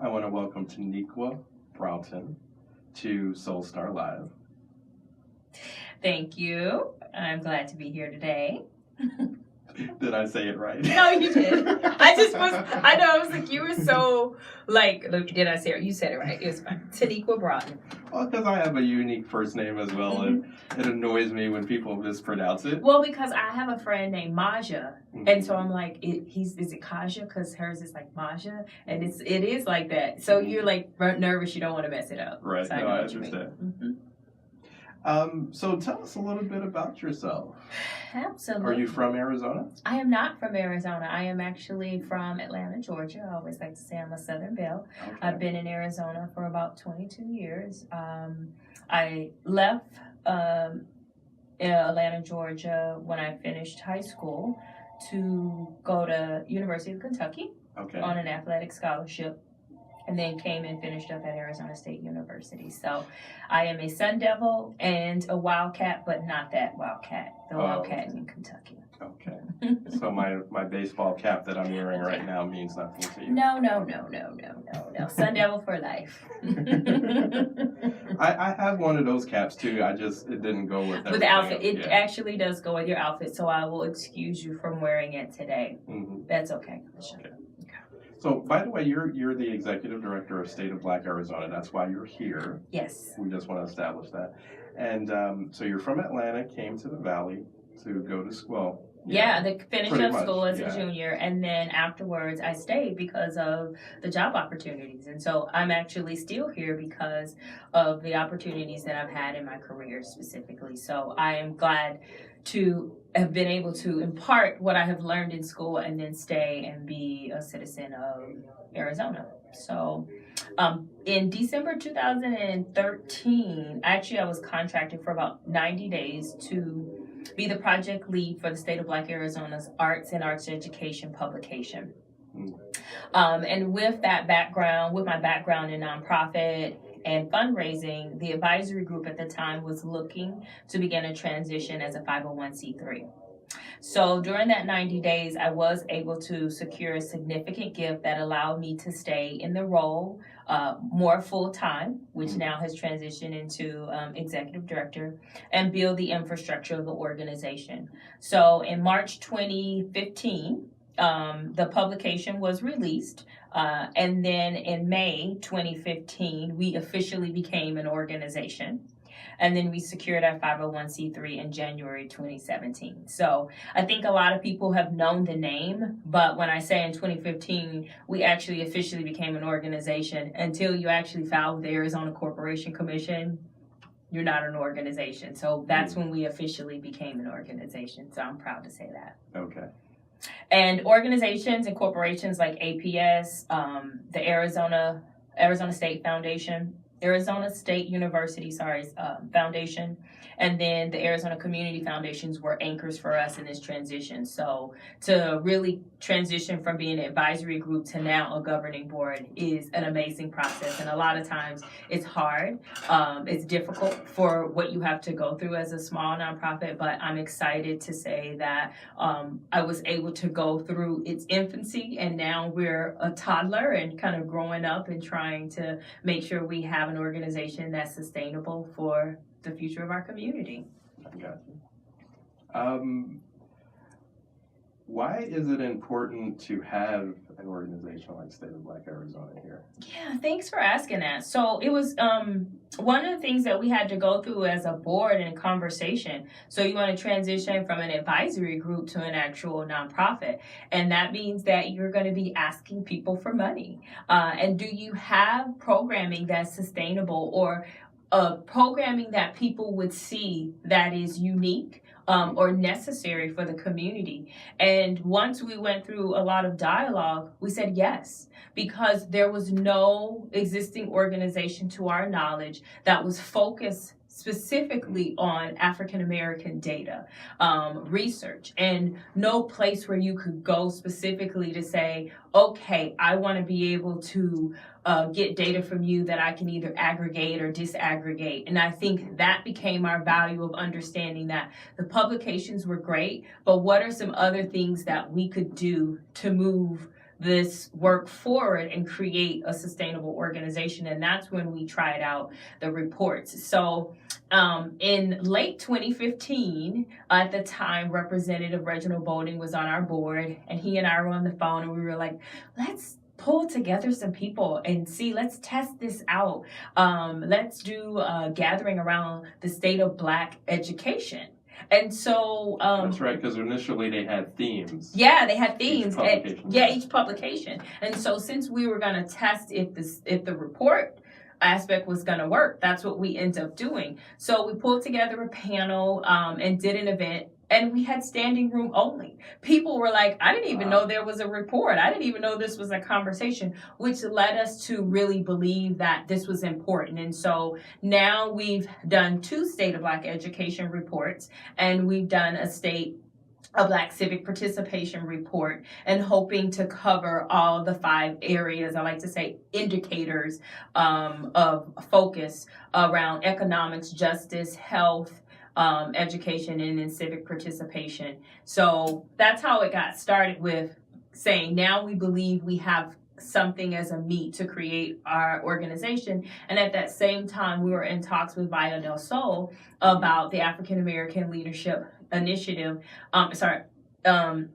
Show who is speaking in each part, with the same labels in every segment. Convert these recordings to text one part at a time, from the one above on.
Speaker 1: I want to welcome Teniqua Broughton to Soul Star Live.
Speaker 2: Thank you. I'm glad to be here today.
Speaker 1: Did I say it right?
Speaker 2: No, you did. I was like, you were so, did I say it? You said it right. It was fine. Teniqua Broughton.
Speaker 1: Well, because I have a unique first name as well, and it annoys me when people mispronounce it.
Speaker 2: Well, because I have a friend named Maja, and so I'm like, is it Kaja? Because hers is like Maja, and it is like that. So you're like nervous, you don't want to mess it up.
Speaker 1: Right,
Speaker 2: so
Speaker 1: I understand. So tell us a little bit about yourself.
Speaker 2: Absolutely.
Speaker 1: Are you from Arizona?
Speaker 2: I am not from Arizona. I am actually from Atlanta, Georgia. I always like to say I'm a Southern Belle. Okay. I've been in Arizona for about 22 years. I left Atlanta, Georgia when I finished high school to go to University of Kentucky on an athletic scholarship. And then came and finished up at Arizona State University. So I am a Sun Devil and a Wildcat, but not that Wildcat. The Wildcat in Kentucky.
Speaker 1: Okay. So my baseball cap that I'm wearing right now means nothing to you.
Speaker 2: No. Sun Devil for life.
Speaker 1: I have one of those caps too. It didn't go with
Speaker 2: the outfit. It actually does go with your outfit, so I will excuse you from wearing it today. That's okay.
Speaker 1: Okay. So, by the way, you're the executive director of State of Black Arizona. That's why you're here.
Speaker 2: Yes.
Speaker 1: We just want to establish that. And so you're from Atlanta, came to the Valley to go to school.
Speaker 2: Finished up school as a junior, and then afterwards I stayed because of the job opportunities. And so I'm actually still here because of the opportunities that I've had in my career specifically. So I am glad to have been able to impart what I have learned in school and then stay and be a citizen of Arizona. So in December 2013, actually I was contracted for about 90 days to be the project lead for the State of Black Arizona's Arts and Arts Education publication. And with my background in nonprofit and fundraising, the advisory group at the time was looking to begin a transition as a 501c3. So during that 90 days, I was able to secure a significant gift that allowed me to stay in the role more full-time, which now has transitioned into executive director, and build the infrastructure of the organization. So in March 2015, the publication was released, and then in May 2015, we officially became an organization. And then we secured our 501c3 in January 2017. So I think a lot of people have known the name, but when I say in 2015, we actually officially became an organization. Until you actually filed with the Arizona Corporation Commission, you're not an organization. So that's when we officially became an organization. So I'm proud to say that.
Speaker 1: Okay.
Speaker 2: And organizations and corporations like APS, the Arizona State Foundation, Arizona State University, Foundation, and then the Arizona Community Foundations were anchors for us in this transition. So to really transition from being an advisory group to now a governing board is an amazing process. And a lot of times it's hard. It's difficult for what you have to go through as a small nonprofit, but I'm excited to say that I was able to go through its infancy, and now we're a toddler and kind of growing up and trying to make sure we have an organization that's sustainable for the future of our community.
Speaker 1: I got you. Why is it important to have an organization like State of Black Arizona here?
Speaker 2: Yeah, thanks for asking that. So it was one of the things that we had to go through as a board and conversation. So you want to transition from an advisory group to an actual nonprofit. And that means that you're going to be asking people for money. And do you have programming that's sustainable, or programming that people would see that is unique or necessary for the community? And once we went through a lot of dialogue, we said yes, because there was no existing organization to our knowledge that was focused specifically on African American data, research, and no place where you could go specifically to say, okay, I want to be able to get data from you that I can either aggregate or disaggregate. And I think that became our value of understanding that the publications were great, but what are some other things that we could do to move this work forward and create a sustainable organization. And that's when we tried out the reports. So in late 2015, at the time, Representative Reginald Boulding was on our board, and he and I were on the phone, and we were like, let's pull together some people and see, let's test this out. Let's do a gathering around the state of Black education. And so
Speaker 1: that's right, because initially they had themes.
Speaker 2: Yeah, they had themes. Each publication. And so since we were going to test if the report aspect was going to work, that's what we ended up doing. So we pulled together a panel and did an event. And we had standing room only. People were like, I didn't even know there was a report. I didn't even know this was a conversation, which led us to really believe that this was important. And so now we've done 2 State of Black Education reports, and we've done a Black civic participation report, and hoping to cover all the 5 areas, I like to say indicators of focus around economics, justice, health, education, and then civic participation. So that's how it got started, with saying now we believe we have something as a meat to create our organization. And at that same time, we were in talks with Valle del Sol about the African American Leadership Initiative,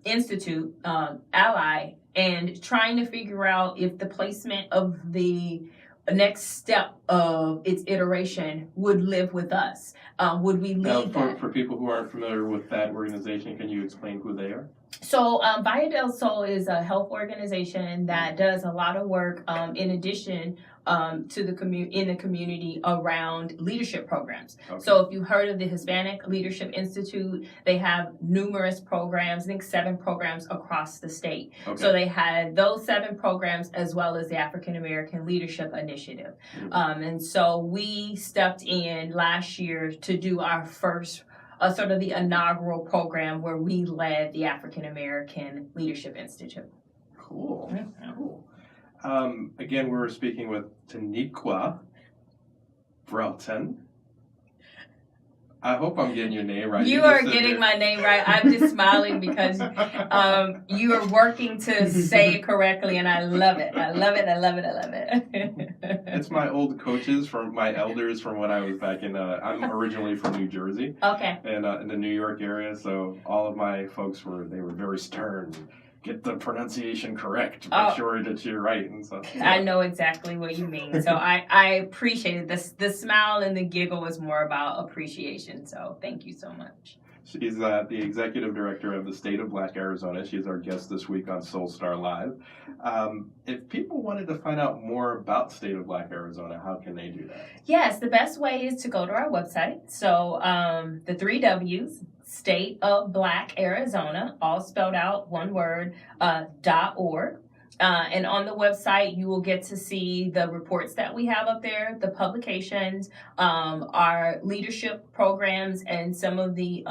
Speaker 2: Institute, Ally, and trying to figure out if the placement of the next step of its iteration would live with us. Would we lead that?
Speaker 1: For people who aren't familiar with that organization, can you explain who they are?
Speaker 2: So Valle del Sol is a health organization that does a lot of work in addition to the community around leadership programs. Okay. So if you've heard of the Hispanic Leadership Institute, they have numerous programs, I think 7 programs across the state. Okay. So they had those 7 programs as well as the African American Leadership Initiative. Mm-hmm. And so we stepped in last year to do our first sort of the inaugural program where we led the African American Leadership Institute.
Speaker 1: Cool. Mm-hmm. Cool. Again, we were speaking with Teniqua Broughton. I hope I'm getting your name right.
Speaker 2: You are getting my name right. I'm just smiling because you are working to say it correctly, and I love it. I love it. I love it. I love it.
Speaker 1: It's my old coaches, from my elders from when I was back in, I'm originally from New Jersey.
Speaker 2: Okay.
Speaker 1: And in the New York area, so all of my folks were very stern. Get the pronunciation correct. Make sure that you're right. And so, yeah.
Speaker 2: I know exactly what you mean. So I appreciate it. The smile and the giggle was more about appreciation. So thank you so much.
Speaker 1: She's the executive director of the State of Black Arizona. She's our guest this week on Soul Star Live. If people wanted to find out more about State of Black Arizona, how can they do that?
Speaker 2: Yes, the best way is to go to our website. So the 3 W's. State of Black Arizona, all spelled out, one word, .org. And on the website, you will get to see the reports that we have up there, the publications, our leadership programs, and some of the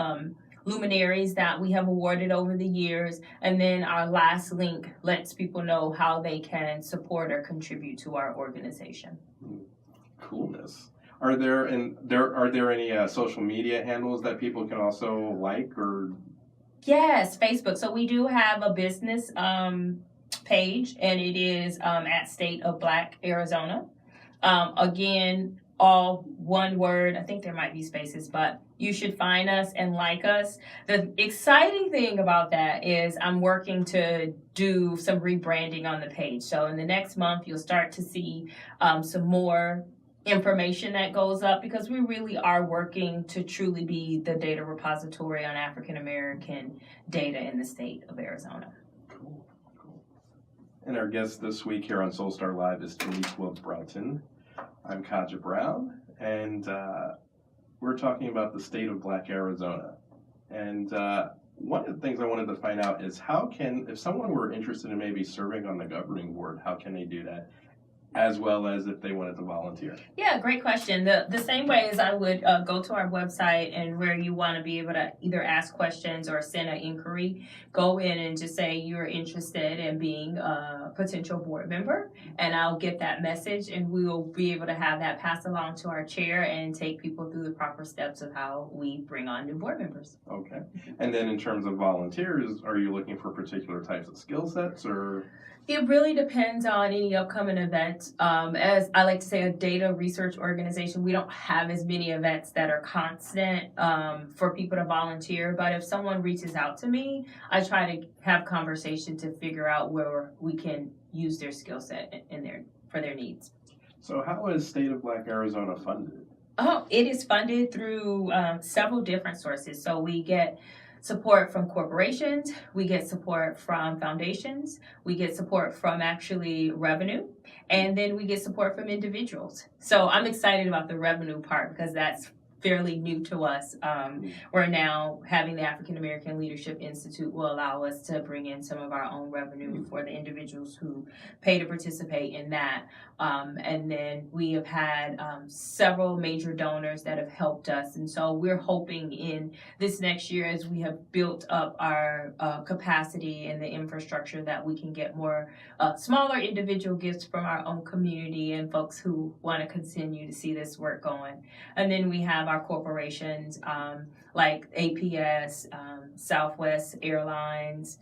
Speaker 2: luminaries that we have awarded over the years. And then our last link lets people know how they can support or contribute to our organization.
Speaker 1: Coolness. Are there any social media handles that people can also like or?
Speaker 2: Yes, Facebook. So we do have a business page, and it is at State of Black Arizona. Again, all one word. I think there might be spaces, but you should find us and like us. The exciting thing about that is I'm working to do some rebranding on the page. So in the next month, you'll start to see some more information that goes up, because we really are working to truly be the data repository on African American data in the state of Arizona.
Speaker 1: Cool. And our guest this week here on Soul Star Live is Teniqua Broughton. I'm Kaja Brown, and we're talking about the state of Black Arizona. And one of the things I wanted to find out is if someone were interested in maybe serving on the governing board, how can they do that? as well as if they wanted to volunteer?
Speaker 2: Yeah, great question. The same way as I would go to our website and where you want to be able to either ask questions or send an inquiry, go in and just say you're interested in being a potential board member, and I'll get that message, and we will be able to have that passed along to our chair and take people through the proper steps of how we bring on new board members.
Speaker 1: Okay. And then in terms of volunteers, are you looking for particular types of skill sets, or?
Speaker 2: It really depends on any upcoming events. As I like to say, a data research organization, we don't have as many events that are constant for people to volunteer. But if someone reaches out to me, I try to have conversation to figure out where we can use their skill set for their needs.
Speaker 1: So how is State of Black Arizona funded?
Speaker 2: Oh, it is funded through several different sources. So we get support from corporations, we get support from foundations, we get support from actually revenue, and then we get support from individuals. So I'm excited about the revenue part because that's fairly new to us. We're now having the African American Leadership Institute will allow us to bring in some of our own revenue for the individuals who pay to participate in that. And then we have had several major donors that have helped us. And so we're hoping in this next year, as we have built up our capacity and the infrastructure, that we can get more smaller individual gifts from our own community and folks who want to continue to see this work going. And then we have our corporations like APS, Southwest Airlines,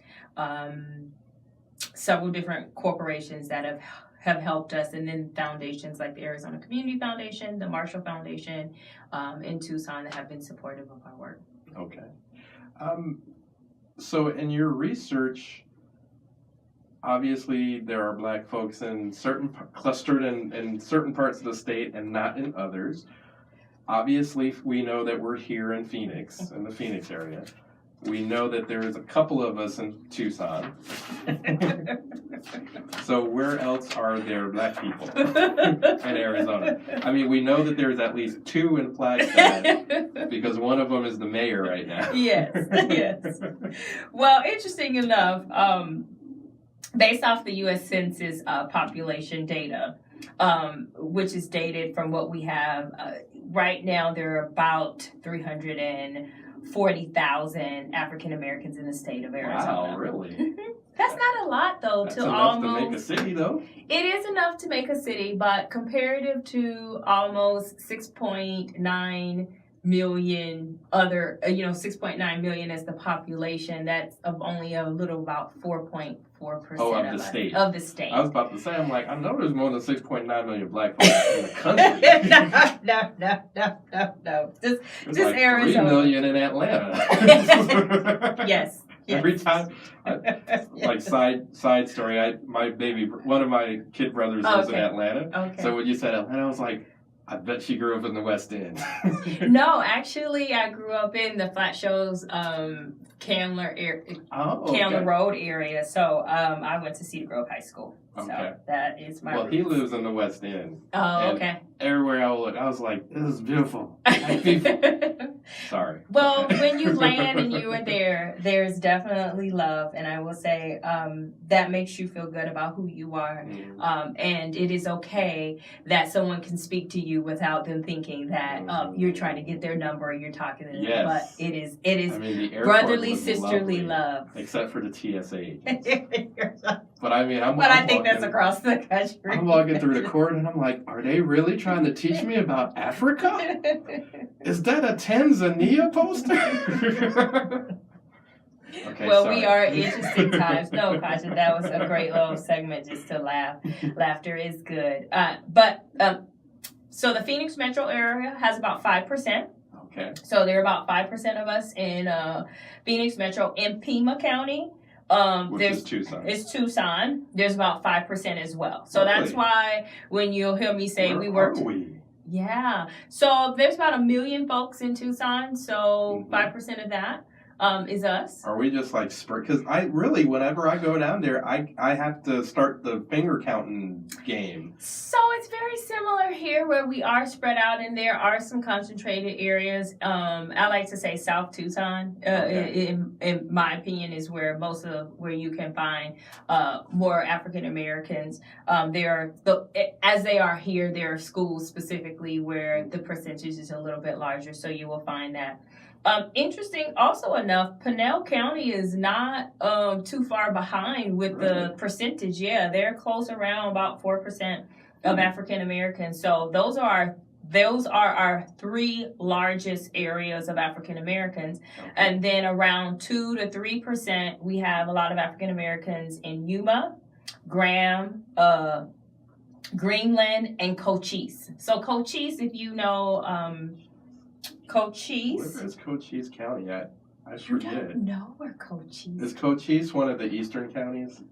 Speaker 2: several different corporations that have helped us, and then foundations like the Arizona Community Foundation, the Marshall Foundation in Tucson that have been supportive of our work.
Speaker 1: Okay. So in your research, obviously there are Black folks in clustered in certain parts of the state and not in others. Obviously, we know that we're here in Phoenix, in the Phoenix area. We know that there is a couple of us in Tucson. So where else are there Black people in Arizona? I mean, we know that there's at least 2 in Flagstaff because one of them is the mayor right now.
Speaker 2: Yes, yes. Well, interesting enough, based off the U.S. Census population data, which is dated from what we have, right now there are about 340,000 African Americans in the state of Arizona.
Speaker 1: Wow, really?
Speaker 2: That's not a lot, though.
Speaker 1: That's enough to make a city, though.
Speaker 2: It is enough to make a city, but comparative to almost 6.9 million other, 6.9 million as the population, that's of only a little about 4.4%
Speaker 1: of the state.
Speaker 2: Of the state.
Speaker 1: I was about to say, I'm like, I know there's more than 6.9 million Black folks in the country.
Speaker 2: No. Just
Speaker 1: like
Speaker 2: Arizona.
Speaker 1: 3 million in Atlanta.
Speaker 2: Yes.
Speaker 1: Every time, like side story, one of my kid brothers lives in Atlanta.
Speaker 2: Okay.
Speaker 1: So when you said Atlanta, I was like, I bet she grew up in the West End.
Speaker 2: No, actually, I grew up in the Flat Shoals, Candler Road area. So I went to Cedar Grove High School.
Speaker 1: Okay.
Speaker 2: So that is my
Speaker 1: Well, he lives in the West End.
Speaker 2: Oh, okay.
Speaker 1: Everywhere I look, I was like, this is beautiful. Sorry.
Speaker 2: Well, when you land and you are there, there's definitely love. And I will say that makes you feel good about who you are. And it is okay that someone can speak to you without them thinking that you're trying to get their number or you're talking to them.
Speaker 1: Yes.
Speaker 2: But it is
Speaker 1: I mean, the
Speaker 2: brotherly, sisterly love.
Speaker 1: Except for the TSA agents. But I mean,
Speaker 2: I think that's across the country.
Speaker 1: I'm walking through the court and I'm like, are they really trying to teach me about Africa? Is that a Tanzania poster? Okay,
Speaker 2: well,
Speaker 1: sorry.
Speaker 2: we are interesting times. No, Kasha, that was a great little segment just to laugh. Laughter is good. So the Phoenix metro area has about 5%.
Speaker 1: Okay.
Speaker 2: So there are about 5% of us in Phoenix metro. In Pima County,
Speaker 1: which is Tucson.
Speaker 2: It's Tucson. There's about 5% as well. So
Speaker 1: really?
Speaker 2: That's why when you'll hear me say
Speaker 1: Where
Speaker 2: we worked.
Speaker 1: Are we?
Speaker 2: Yeah. So there's about 1 million folks in Tucson. So 5% of that. is us.
Speaker 1: Are we just like because whenever I go down there, I have to start the finger counting game.
Speaker 2: So it's very similar here, where we are spread out, and there are some concentrated areas. I like to say South Tucson, in my opinion, is where where you can find more African Americans. As they are here, there are schools specifically where the percentage is a little bit larger, so you will find that. Interesting also enough, Pinal County is not too far behind with the percentage. Yeah, they're close around about 4% of African Americans. So those are our three largest areas of African Americans. And then around 2 to 3%, we have a lot of African Americans in Yuma, Graham, Greenland, and Cochise. So Cochise, if you know Cochise.
Speaker 1: Where is Cochise County at? I forget.
Speaker 2: You don't know where Cochise
Speaker 1: is. Cochise one of the eastern counties?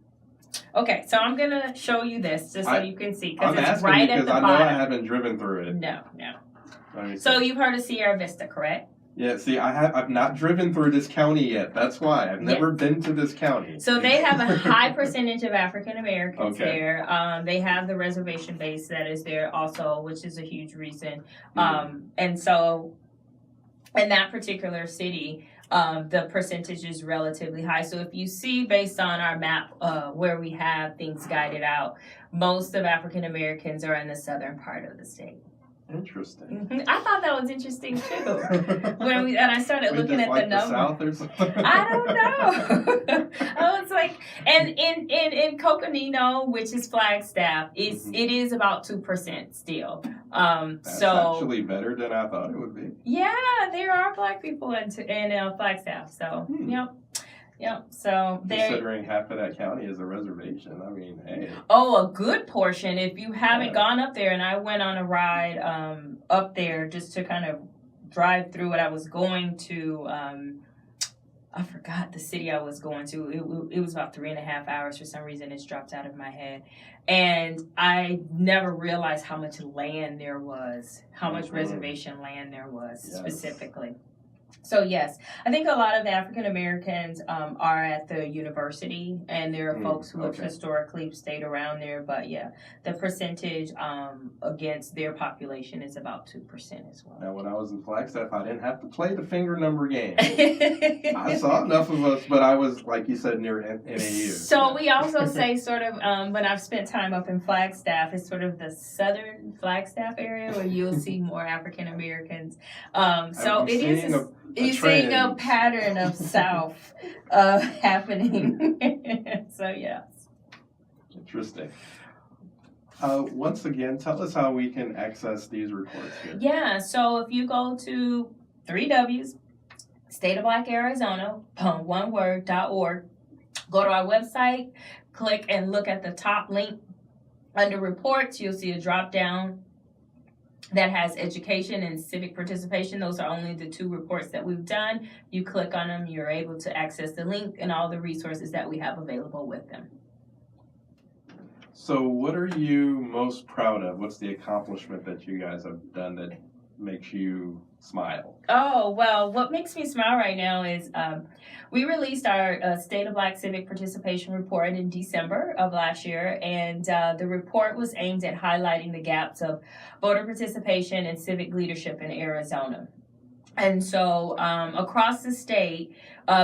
Speaker 2: Okay, so I'm gonna show you this just so you can see,
Speaker 1: because
Speaker 2: it's right at the bottom.
Speaker 1: I know I haven't driven through it.
Speaker 2: No. So you've heard of Sierra Vista, correct?
Speaker 1: Yeah, see, I've not driven through this county yet. That's why. I've never been to this county.
Speaker 2: So they have a high percentage of African Americans there. They have the reservation base that is there also, which is a huge reason. And so in that particular city, the percentage is relatively high. So if you see based on our map where we have things guided out, most of African Americans are in the southern part of the state.
Speaker 1: Interesting.
Speaker 2: Mm-hmm. I thought that was interesting too. And I started looking at the number.
Speaker 1: South or something?
Speaker 2: I don't know. I was like, and in Coconino, which is Flagstaff, it is about 2% still.
Speaker 1: That's actually better than I thought it would be.
Speaker 2: Yeah, there are Black people in Flagstaff. So Yep. So
Speaker 1: considering half of that county is a reservation, I mean, hey.
Speaker 2: Oh, a good portion. If you haven't gone up there, and I went on a ride up there just to kind of drive through what I was going to. I forgot the city I was going to. It was about 3.5 hours. For some reason, it's dropped out of my head. And I never realized how much land there was, how much reservation land there was specifically. So yes, I think a lot of the African Americans are at the university, and there are folks who have historically stayed around there. But yeah, the percentage against their population is about 2% as well.
Speaker 1: Now, when I was in Flagstaff, I didn't have to play the finger number game. I saw enough of us, but I was, like you said, near NAU.
Speaker 2: So we also say sort of, when I've spent time up in Flagstaff, it's sort of the southern Flagstaff area where you'll see more African Americans. So it is. You're seeing a pattern of South happening. So, yes.
Speaker 1: Interesting. Once again, tell us how we can access these reports here.
Speaker 2: Yeah, so if you go to 3Ws, State of Black Arizona, oneword.org, go to our website, click and look at the top link. Under reports, you'll see a drop down that has education and civic participation. Those are only the 2 reports that we've done. You click on them, you're able to access the link and all the resources that we have available with them.
Speaker 1: So what are you most proud of? What's the accomplishment that you guys have done that makes you smile?
Speaker 2: Oh, well, what makes me smile right now is we released our State of Black Civic Participation Report in December of last year, and the report was aimed at highlighting the gaps of voter participation and civic leadership in Arizona. And so across the state,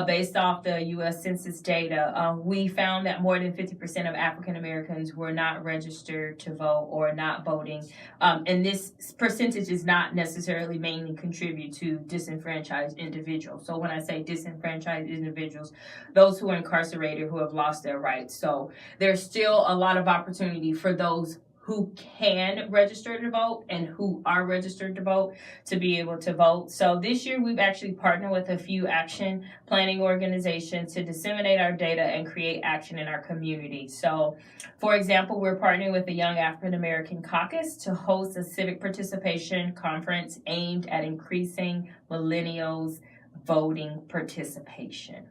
Speaker 2: based off the U.S. Census data, we found that more than 50% of African Americans were not registered to vote or not voting. And this percentage is not necessarily mainly contribute to disenfranchised individuals. So when I say disenfranchised individuals, those who are incarcerated, who have lost their rights. So there's still a lot of opportunity for those who can register to vote and who are registered to vote to be able to vote. So this year we've actually partnered with a few action planning organizations to disseminate our data and create action in our community. So for example, we're partnering with the Young African American Caucus to host a civic participation conference aimed at increasing millennials' voting participation.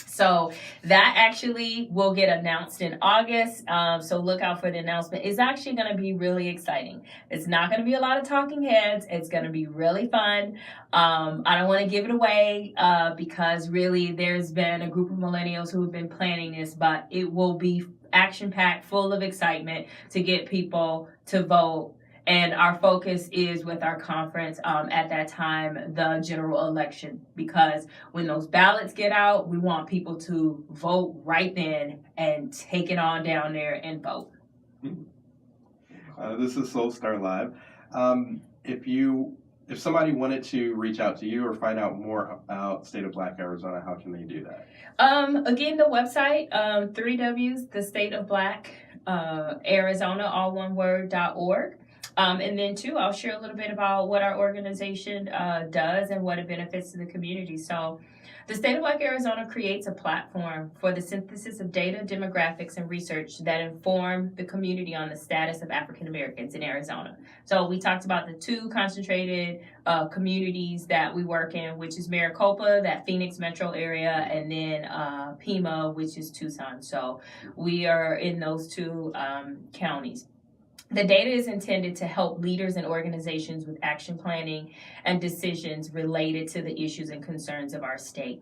Speaker 2: So that actually will get announced in August. So look out for the announcement. It's actually going to be really exciting. It's not going to be a lot of talking heads. It's going to be really fun. I don't want to give it away because really there's been a group of millennials who have been planning this, but it will be action-packed, full of excitement to get people to vote. And our focus is with our conference at that time, the general election, because when those ballots get out, we want people to vote right then and take it on down there and vote.
Speaker 1: This is Soul Star Live. If somebody wanted to reach out to you or find out more about State of Black Arizona, how can they do that?
Speaker 2: Again, the website, 3Ws, the State of Black Arizona, all one word, .org. And then, too, I'll share a little bit about what our organization does and what it benefits to the community. So the State of Black Arizona creates a platform for the synthesis of data, demographics, and research that inform the community on the status of African Americans in Arizona. So we talked about the two concentrated communities that we work in, which is Maricopa, that Phoenix metro area, and then Pima, which is Tucson. So we are in those two counties. The data is intended to help leaders and organizations with action planning and decisions related to the issues and concerns of our state.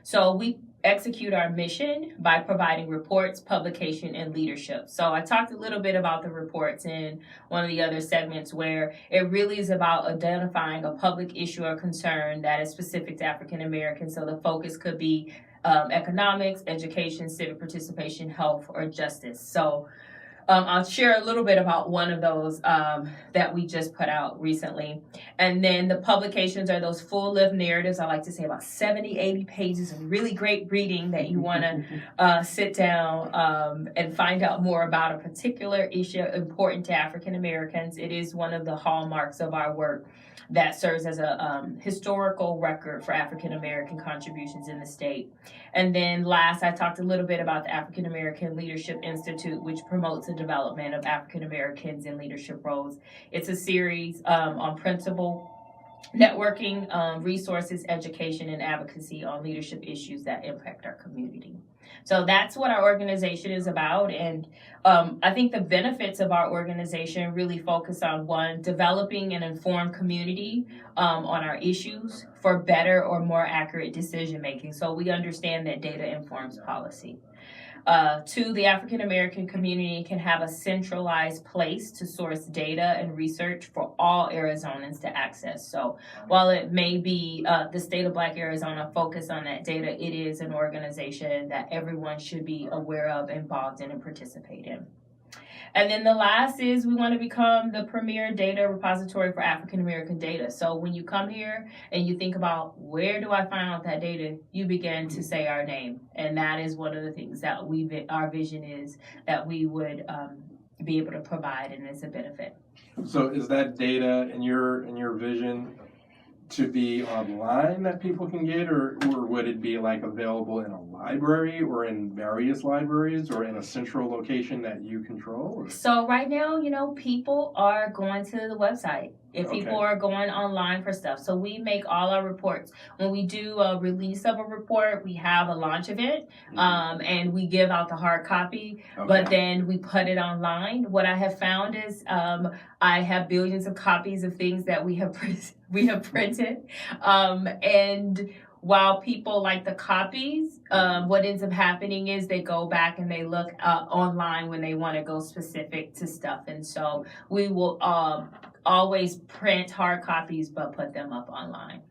Speaker 2: So we execute our mission by providing reports, publication, and leadership. So I talked a little bit about the reports in one of the other segments where it really is about identifying a public issue or concern that is specific to African Americans. So the focus could be economics, education, civic participation, health, or justice. So I'll share a little bit about one of those that we just put out recently. And then the publications are those full-lived narratives. I like to say about 70, 80 pages of really great reading that you want to sit down and find out more about a particular issue important to African Americans. It is one of the hallmarks of our work that serves as a historical record for African American contributions in the state. And then last, I talked a little bit about the African American Leadership Institute, which promotes the development of African Americans in leadership roles. It's a series on principle, networking, resources, education, and advocacy on leadership issues that impact our community. So that's what our organization is about. And I think the benefits of our organization really focus on, one, developing an informed community on our issues for better or more accurate decision making. So we understand that data informs policy. Two, the African American community can have a centralized place to source data and research for all Arizonans to access. So while it may be the State of Black Arizona focused on that data, it is an organization that everyone should be aware of, involved in, and participate in. And then the last is we want to become the premier data repository for African American data. So when you come here and you think about where do I find out that data, you begin to say our name. And that is one of the things that our vision is that we would be able to provide, and it's a benefit.
Speaker 1: So is that data in your vision to be online that people can get, or would it be like available in a library or in various libraries or in a central location that you control? Or?
Speaker 2: So right now, people are going to the website. If people are going online for stuff. So we make all our reports. When we do a release of a report, we have a launch event, and we give out the hard copy, but then we put it online. What I have found is I have billions of copies of things that we have printed. And while people like the copies, what ends up happening is they go back and they look online when they want to go specific to stuff. And so we will always print hard copies but put them up online.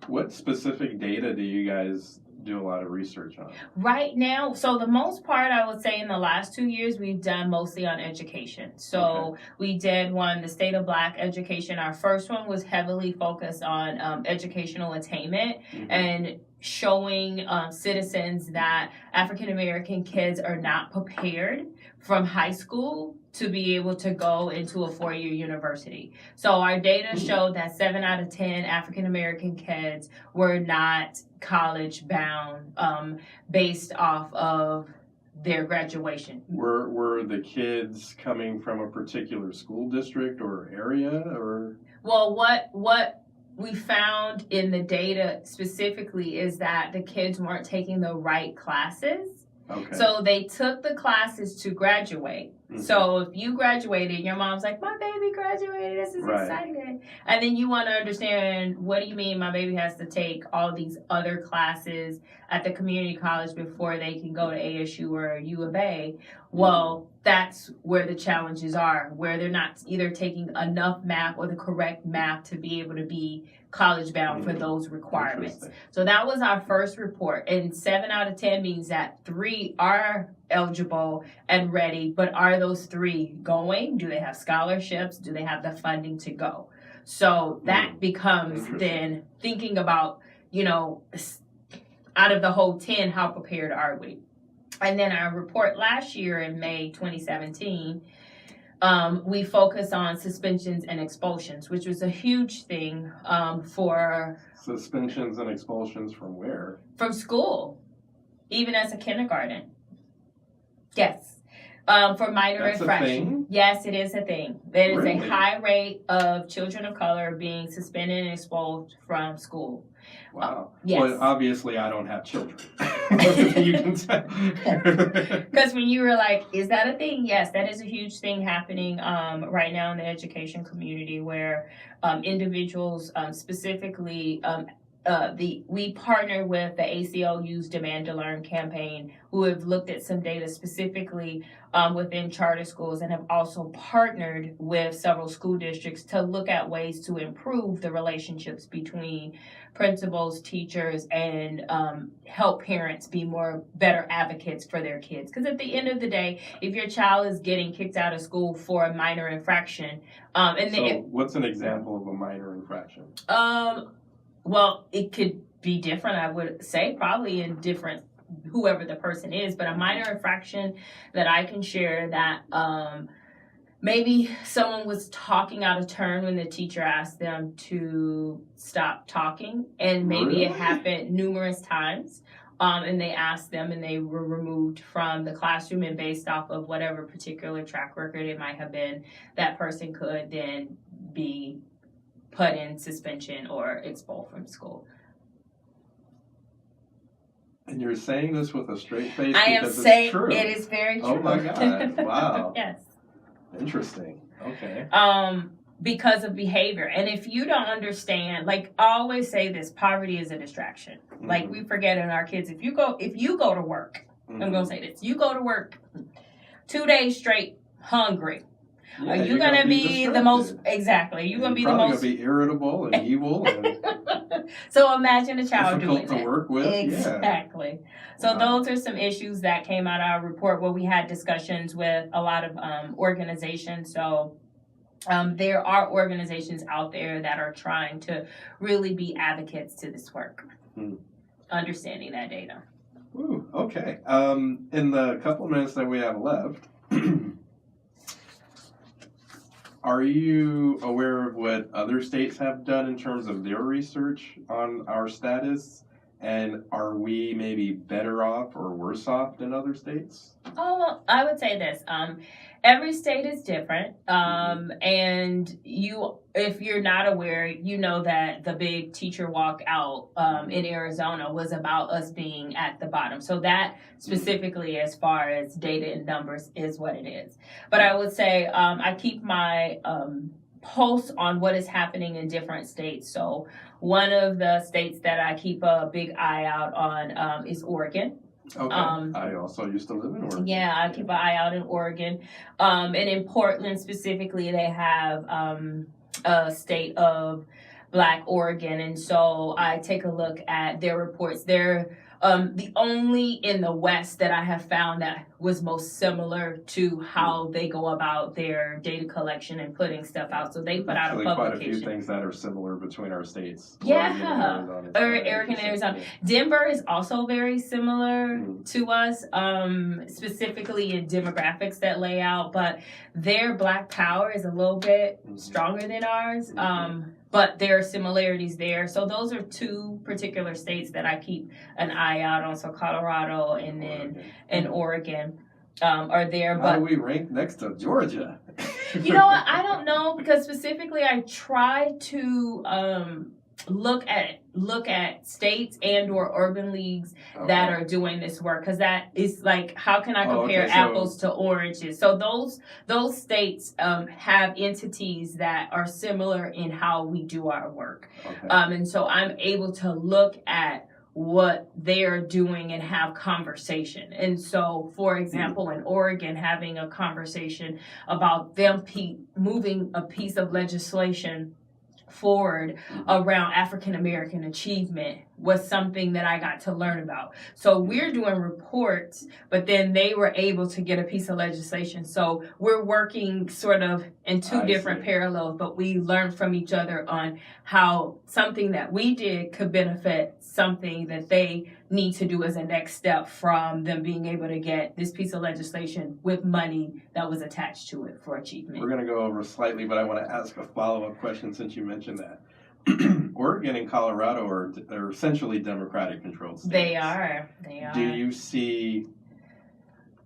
Speaker 1: What specific data do you guys do a lot of research on?
Speaker 2: Right now, so the most part, I would say in the last 2 years, we've done mostly on education. So we did one, the State of Black Education. Our first one was heavily focused on educational attainment and showing citizens that African American kids are not prepared from high school to be able to go into a 4-year university. So our data showed that 7 out of 10 African American kids were not college bound based off of their graduation.
Speaker 1: Were the kids coming from a particular school district or area, or?
Speaker 2: Well, what we found in the data specifically is that the kids weren't taking the right classes.
Speaker 1: Okay.
Speaker 2: So they took the classes to graduate. Mm-hmm. So if you graduated, your mom's like, my baby graduated, this is exciting. And then you want to understand, what do you mean my baby has to take all these other classes at the community college before they can go to ASU or U of A? Well, that's where the challenges are, where they're not either taking enough math or the correct math to be able to be college bound for those requirements. So that was our first report. And 7 out of 10 means that 3 are eligible and ready, but are those 3 going? Do they have scholarships? Do they have the funding to go? So that becomes then thinking about, out of the whole 10, how prepared are we? And then our report last year in May 2017, we focused on suspensions and expulsions, which was a huge thing for...
Speaker 1: Suspensions and expulsions from where?
Speaker 2: From school, even as a kindergarten. Yes. For minor infractions. Yes, it is a thing. There is a high rate of children of color being suspended and expelled from school.
Speaker 1: Wow.
Speaker 2: Yes.
Speaker 1: Well, obviously, I don't have children. You can tell.
Speaker 2: Because when you were like, is that a thing? Yes, that is a huge thing happening right now in the education community, where individuals specifically... we partner with the ACLU's Demand to Learn campaign, who have looked at some data specifically within charter schools, and have also partnered with several school districts to look at ways to improve the relationships between principals, teachers, and help parents be better advocates for their kids. Because at the end of the day, if your child is getting kicked out of school for a minor infraction,
Speaker 1: what's an example of a minor infraction?
Speaker 2: Well, it could be different, I would say, probably in different, whoever the person is, but a minor infraction that I can share that maybe someone was talking out of turn when the teacher asked them to stop talking, and maybe it happened numerous times, and they asked them and they were removed from the classroom, and based off of whatever particular track record it might have been, that person could then be put in suspension or expelled from school.
Speaker 1: And you're saying this with a straight face?
Speaker 2: I am saying it is very true.
Speaker 1: Oh my God! Wow.
Speaker 2: Yes.
Speaker 1: Interesting. Okay.
Speaker 2: Because of behavior, and if you don't understand, like I always say, this poverty is a distraction. Mm-hmm. Like we forget in our kids, if you go to work, I'm gonna say this: you go to work 2 days straight hungry. Yeah, are you going to be the most... Exactly. You're going to be the most...
Speaker 1: You're going to be irritable and evil. And
Speaker 2: so imagine a child doing that.
Speaker 1: Difficult to work with.
Speaker 2: Exactly. Yeah. So those are some issues that came out of our report, where we had discussions with a lot of organizations. So there are organizations out there that are trying to really be advocates to this work. Understanding that data.
Speaker 1: Ooh, okay. In the couple minutes that we have left... Are you aware of what other states have done in terms of their research on our status? And are we maybe better off or worse off than other states?
Speaker 2: Oh, well, I would say this. Every state is different. And if you're not aware, you know that the big teacher walkout in Arizona was about us being at the bottom. So that specifically, as far as data and numbers, is what it is. But I would say I keep my pulse on what is happening in different states. So one of the states that I keep a big eye out on is Oregon.
Speaker 1: Okay. I also used to live in Oregon.
Speaker 2: Yeah, I keep an eye out in Oregon. And in Portland specifically, they have a state of Black Oregon. And so I take a look at their reports. They're the only in the West that I have found that was most similar to how they go about their data collection and putting stuff out. So they put out a publication.
Speaker 1: Quite a few things that are similar between our states.
Speaker 2: Yeah, Oregon and Arizona. Denver is also very similar to us, specifically in demographics that lay out, but their Black power is a little bit stronger than ours. But there are similarities there. So those are 2 particular states that I keep an eye out on. So Colorado and then Oregon are there.
Speaker 1: How do we rank next to Georgia?
Speaker 2: You know what? I don't know, because specifically I try to look at states and or urban leagues that are doing this work, because that is like, how can I compare apples to oranges? So those states have entities that are similar in how we do our work, and so I'm able to look at what they're doing and have conversation. And so, for example, in Oregon, having a conversation about them moving a piece of legislation forward around African American achievement was something that I got to learn about. So we're doing reports, but then they were able to get a piece of legislation. So we're working sort of in two different parallels, but we learn from each other on how something that we did could benefit something that they need to do as a next step from them being able to get this piece of legislation with money that was attached to it for achievement.
Speaker 1: We're going to go over slightly, but I want to ask a follow-up question since you mentioned that. Oregon and Colorado are essentially Democratic-controlled states.
Speaker 2: They are.
Speaker 1: Do you see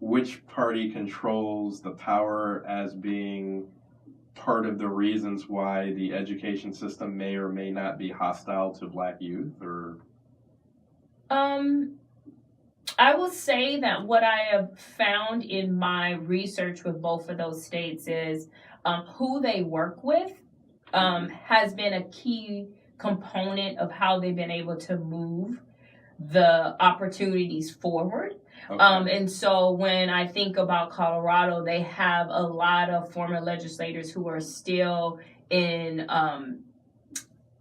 Speaker 1: which party controls the power as being part of the reasons why the education system may or may not be hostile to Black youth, or?
Speaker 2: I will say that what I have found in my research with both of those states is who they work with has been a key component of how they've been able to move the opportunities forward. And so when I think about Colorado, they have a lot of former legislators who are still in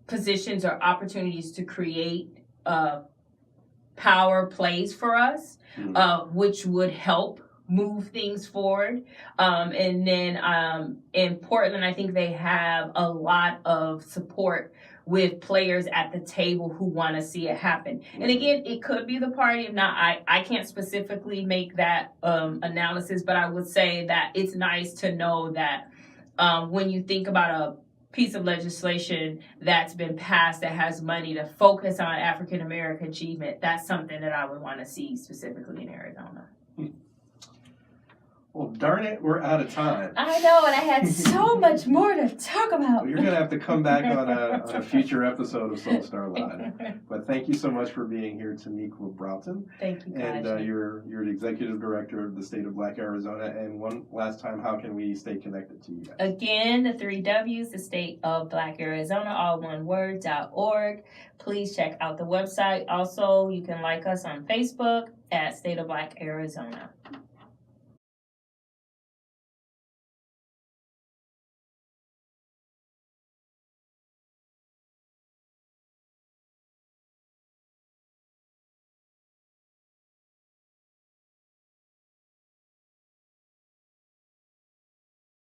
Speaker 2: positions or opportunities to create power plays for us, which would help move things forward. And then in Portland, I think they have a lot of support with players at the table who want to see it happen. And again, it could be the party. If not, I can't specifically make that analysis, but I would say that it's nice to know that when you think about a piece of legislation that's been passed that has money to focus on African American achievement, that's something that I would want to see specifically in Arizona.
Speaker 1: Well, darn it, we're out of time.
Speaker 2: I know, and I had so much more to talk about.
Speaker 1: Well, you're going to have to come back on a future episode of Soul Star Live. But thank you so much for being here, Teniqua Broughton.
Speaker 2: Thank you,
Speaker 1: And you're the Executive Director of the State of Black Arizona. And one last time, how can we stay connected to you guys?
Speaker 2: Again, the 3 W's, the State of Black Arizona, all one word, .org. Please check out the website. Also, you can like us on Facebook at State of Black Arizona.